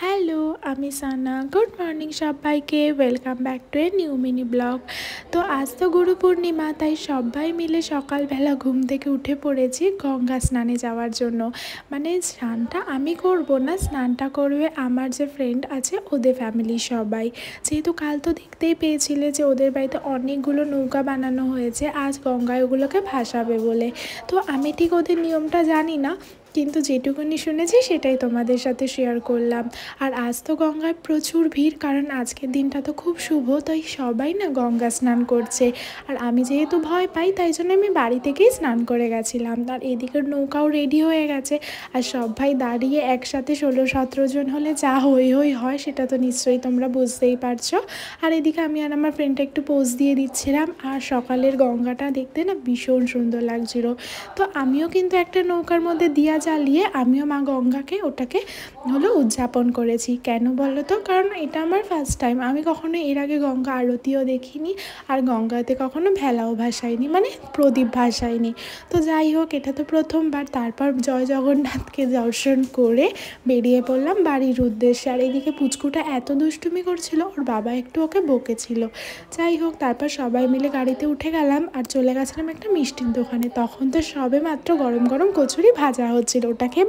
Hello, আমি সানা। Good morning সবাইকে। Welcome back to a new mini blog. তো আজ তো গুরু পূর্ণিমা, তাই সবাই মিলে সকালবেলা ঘুম থেকে উঠে পড়েছি গঙ্গা স্নানে যাওয়ার জন্য। মানে স্নানটা আমি করব না, স্নানটা করবে আমার যে ফ্রেন্ড আছে ওদের ফ্যামিলির সবাই। যেহেতু কাল তো দেখতেই পেয়েছিলে যে ওদের বাড়িতে অনেকগুলো নৌকা বানানো হয়েছে আজ গঙ্গায় ওগুলোকে ভাসাবে বলে। তো আমি ঠিক ওদের নিয়মটা জানি না, কিন্তু যেটুকুনি শুনেছি সেটাই তোমাদের সাথে শেয়ার করলাম। আর আজ তো গঙ্গায় প্রচুর ভিড়, কারণ আজকের দিনটা তো খুব শুভ, তাই সবাই না গঙ্গা স্নান করছে। আর আমি যেহেতু ভয় পাই তাই জন্য আমি বাড়ি থেকেই স্নান করে গেছিলাম। আর এদিকের নৌকাও রেডি হয়ে গেছে, আর সব ভাই দাঁড়িয়ে একসাথে 16-17 জন হলে যা হই হই হয় সেটা তো নিশ্চয়ই তোমরা বুঝতেই পারছো। আর এদিকে আমি আর আমার ফ্রেন্ডটা একটু পোজ দিয়ে দিচ্ছিলাম, আর সকালের গঙ্গাটা দেখতে না ভীষণ সুন্দর লাগছিল। তো আমিও কিন্তু একটা নৌকার মধ্যে দিয়া জ্বালিয়ে আমিও মা গঙ্গাকে ওটাকে উদযাপন করেছি। কেন বলো তো? কারণ এটা আমার ফার্স্ট টাইম, আমি কখনো এর আগে গঙ্গা আরতিও দেখিনি, আর গঙ্গাতে কখনো ভেলাও ভাসাইনি, মানে প্রদীপ ভাসাইনি। তো যাই হোক, এটা তো প্রথমবার। তারপর জয় জগন্নাথকে দর্শন করে বেরিয়ে পড়লাম বাড়ির উদ্দেশ্যে। আর এদিকে পুচকুটা এত দুষ্টুমি করছিল, ওর বাবা একটু ওকে বকেছিল। যাই হোক, তারপর সবাই মিলে গাড়িতে উঠে গেলাম আর চলে গেছিলাম একটা মিষ্টির দোকানে। তখন তো সবে মাত্র গরম গরম কচুরি ভাজা হচ্ছিল, ওটাকে